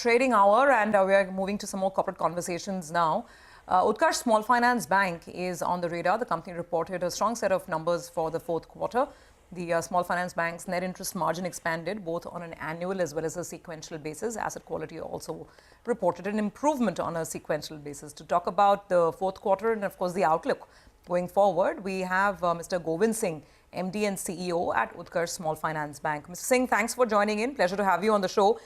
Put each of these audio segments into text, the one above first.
trading hour, and we are moving to some more corporate conversations now. Utkarsh Small Finance Bank is on the radar. The company reported a strong set of numbers for the fourth quarter. The Small Finance Bank's net interest margin expanded both on an annual as well as a sequential basis. Asset quality also reported an improvement on a sequential basis. To talk about the fourth quarter and, of course, the outlook going forward, we have Mr. Govind Singh, MD and CEO at Utkarsh Small Finance Bank. Mr. Singh, thanks for joining in. Pleasure to have you on the show.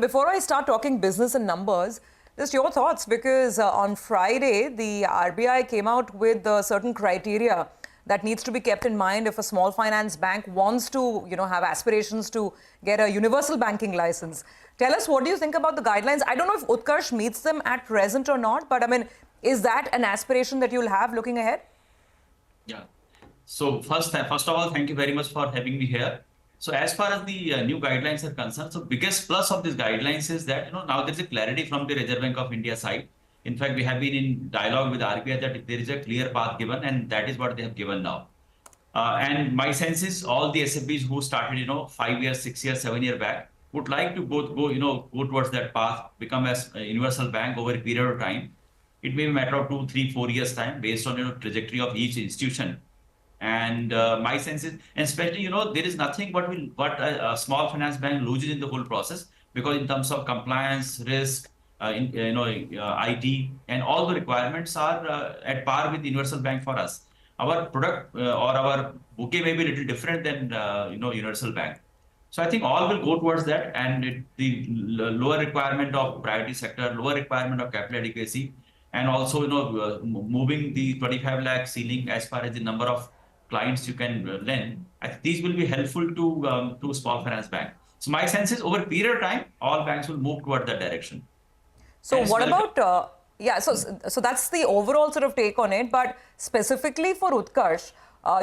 Before I start talking business and numbers, just your thoughts, because on Friday, the RBI came out with certain criteria that needs to be kept in mind if a small finance bank wants to, have aspirations to get a universal banking license. Tell us, what do you think about the guidelines? I don't know if Utkarsh meets them at present or not, but I mean, is that an aspiration that you'll have looking ahead? Yeah. So first of all, thank you very much for having me here. So as far as the new guidelines are concerned, so biggest plus of these guidelines is that, now there's a clarity from the Reserve Bank of India side. In fact, we have been in dialogue with RBI that there is a clear path given, and that is what they have given now. And my sense is all the SFBs who started, 5 years, 6 years, 7 years back would like to go towards that path, become as a universal bank over a period of time. It may be a matter of 2, 3, 4 years time based on trajectory of each institution. And my sense is, and especially, there is nothing what a small finance bank loses in the whole process, because in terms of compliance, risk, IT, and all the requirements are at par with universal bank for us. Our product or our bouquet may be a little different than, universal bank. So I think all will go towards that, and the lower requirement of priority sector, lower requirement of capital adequacy, and also, moving the 25 lakh ceiling as far as the number of clients you can lend. I think these will be helpful to small finance bank. So my sense is over a period of time, all banks will move toward that direction. So what about, so that's the overall sort of take on it. But specifically for Utkarsh,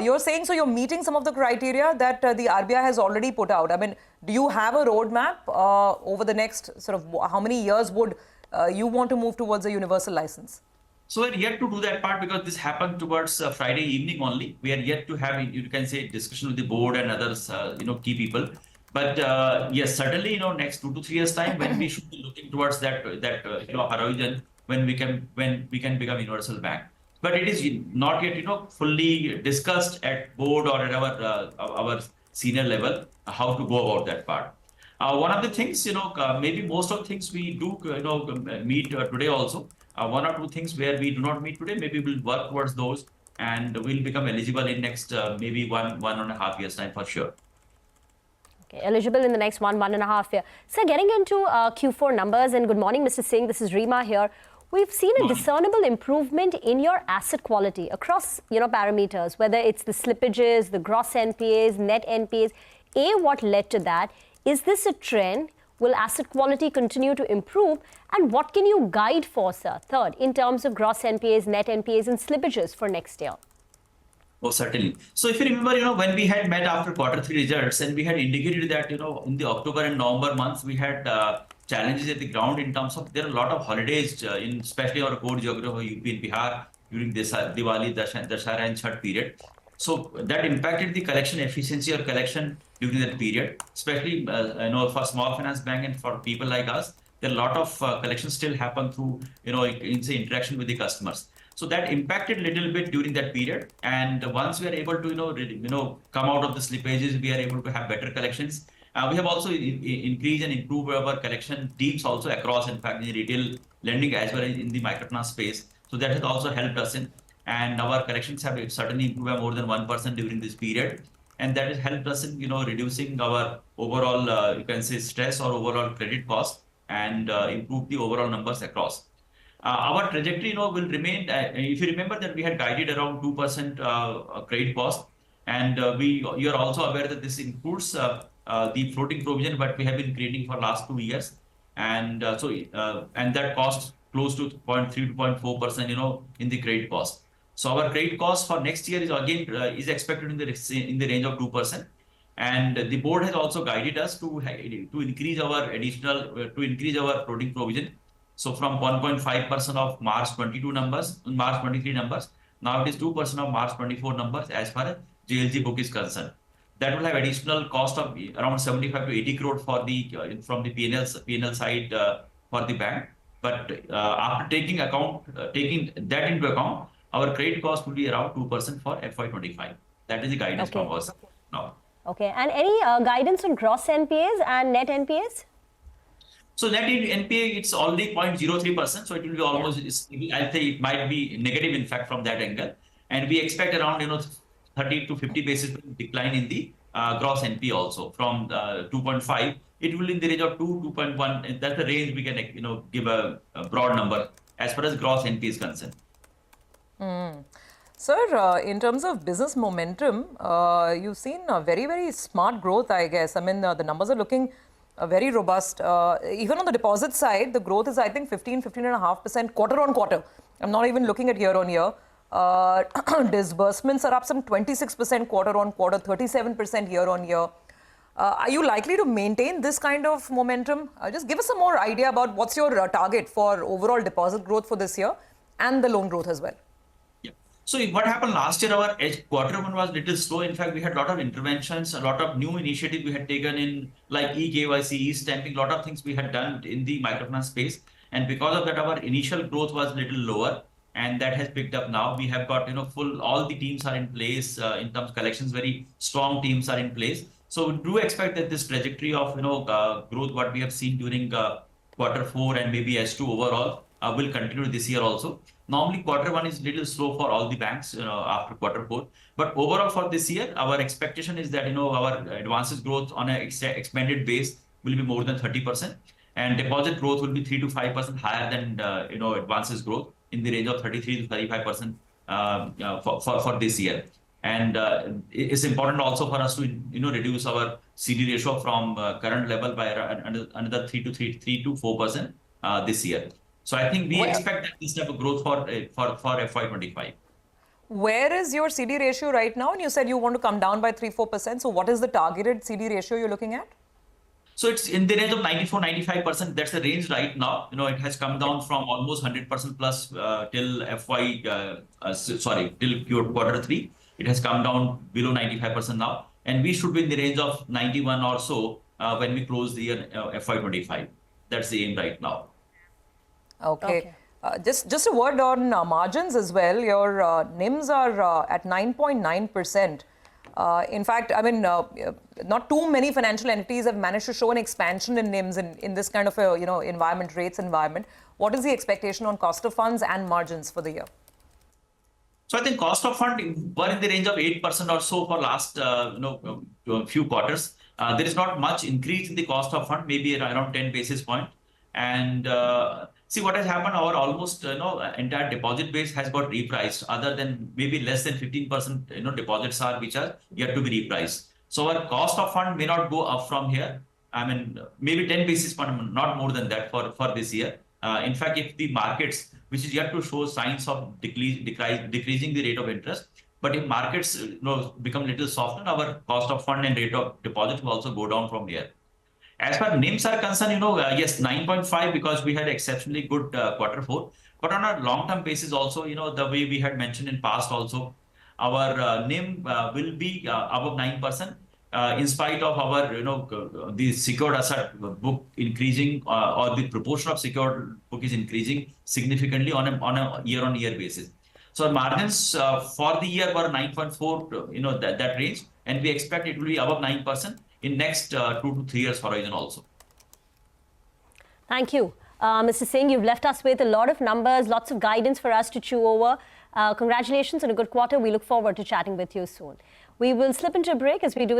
you're saying, so you're meeting some of the criteria that the RBI has already put out. I mean, do you have a roadmap over the next sort of, how many years would you want to move towards a universal license? So we're yet to do that part, because this happened towards Friday evening only. We are yet to have, you can say, discussion with the board and others, key people. But yes, certainly, next 2 to 3 years time, when we should be looking towards that horizon, when we can become universal bank. But it is not yet, fully discussed at board or at our senior level how to go about that part. One of the things, maybe most of the things we do, meet today also. One or two things where we do not meet today, maybe we'll work towards those, and we'll become eligible in next maybe one and a half years time for sure. Okay, eligible in the next 1.5 years. So getting into Q4 numbers, and good morning, Mr. Singh. This is Reema here. We've seen a discernible improvement in your asset quality across, parameters, whether it's the slippages, the gross NPAs, net NPAs. What led to that? Is this a trend? Will asset quality continue to improve? And what can you guide for, sir? Third, in terms of gross NPAs, net NPAs, and slippages for next year? Oh, certainly. So if you remember, when we had met after quarter 3 results, and we had indicated that, in the October and November months, we had challenges at the ground in terms of there are a lot of holidays, in especially our core geography of UP and Bihar during this Diwali, Dashara and Chhath period. So that impacted the collection efficiency or collection during that period, especially for small finance bank and for people like us. There are a lot of collections still happen through interaction with the customers. So that impacted a little bit during that period. And once we are able to come out of the slippages, we are able to have better collections. We have also increased and improved our collection teams also across, in fact, in the retail lending as well as in the microfinance space. So that has also helped us in. And our collections have certainly improved by more than 1% during this period. And that has helped us in, reducing our overall, you can say, stress or overall credit cost, and improve the overall numbers across. Our trajectory, will remain, if you remember that we had guided around 2% credit cost. And you are also aware that this includes the floating provision, but we have been creating for last 2 years. And and that cost close to 0.3 to 0.4%, in the credit cost. So our credit cost for next year is again expected in the range of 2%, and the board has also guided us to increase our floating provision. So from 1.5% of March 22 numbers, March 23 numbers, now it is 2% of March 24 numbers as far as JLG book is concerned. That will have additional cost of around 75 to 80 crore for the from the P&L side for the bank. But after taking that into account, our credit cost will be around 2% for FY25. That is the guidance from us now. Okay, and any guidance on gross NPAs and net NPAs? So net NPA, it's already 0.03%. So it will be almost, I'll say it might be negative, in fact, from that angle. And we expect around, 30 to 50 basis point decline in the gross NPA also from 2.5. It will in the range of 2.1. That's the range we can, give a broad number as far as gross NPA is concerned. Sir, in terms of business momentum, you've seen a very, very smart growth, I guess. I mean, the numbers are looking very robust. Even on the deposit side, the growth is, I think, 15.5% quarter on quarter. I'm not even looking at year on year. Disbursements are up some 26% quarter on quarter, 37% year on year. Are you likely to maintain this kind of momentum? Just give us some more idea about what's your target for overall deposit growth for this year and the loan growth as well. Yeah. So what happened last year, our quarter one was a little slow. In fact, we had a lot of interventions, a lot of new initiatives we had taken in like e-KYC, e-stamping, a lot of things we had done in the microfinance space. And because of that, our initial growth was a little lower. And that has picked up now. We have got, all the teams are in place in terms of collections, very strong teams are in place. So we do expect that this trajectory of, growth, what we have seen during quarter 4 and maybe S2 overall will continue this year also. Normally, quarter 1 is a little slow for all the banks after quarter 4. But overall for this year, our expectation is that, our advances growth on an expanded base will be more than 30%. And deposit growth will be 3 to 5% higher than, advances growth in the range of 33 to 35% for this year. And it's important also for us to, reduce our CD ratio from current level by another 3 to 4% this year. So I think we expect this type of growth for FY25. Where is your CD ratio right now? And you said you want to come down by 3-4%. So what is the targeted CD ratio you're looking at? So it's in the range of 94-95%. That's the range right now. It has come down from almost 100% plus till till quarter 3. It has come down below 95% now. And we should be in the range of 91 or so when we close the year FY25. That's the aim right now. Okay. Just a word on margins as well. Your NIMs are at 9.9%. In fact, I mean, not too many financial entities have managed to show an expansion in NIMs in this kind of a environment, rates environment. What is the expectation on cost of funds and margins for the year? So I think cost of fund were in the range of 8% or so for last few quarters. There is not much increase in the cost of fund, maybe around 10 basis point. And see what has happened, our almost entire deposit base has got repriced, other than maybe less than 15% deposits are which are yet to be repriced. So our cost of fund may not go up from here. I mean, maybe 10 basis point, not more than that for this year. In fact, if the markets, which is yet to show signs of decreasing the rate of interest, but if markets become a little softer, our cost of fund and rate of deposit will also go down from here. As far as NIMs are concerned, yes, 9.5 because we had exceptionally good quarter 4. But on a long-term basis also, the way we had mentioned in past also, our NIM will be above 9% in spite of our, the secured asset book increasing or the proportion of secured book is increasing significantly on a year-on-year basis. So our margins for the year were 9.4, that range, and we expect it will be above 9% in next 2 to 3 years horizon also. Thank you. Mr. Singh, you've left us with a lot of numbers, lots of guidance for us to chew over. Congratulations on a good quarter. We look forward to chatting with you soon. We will slip into a break as we do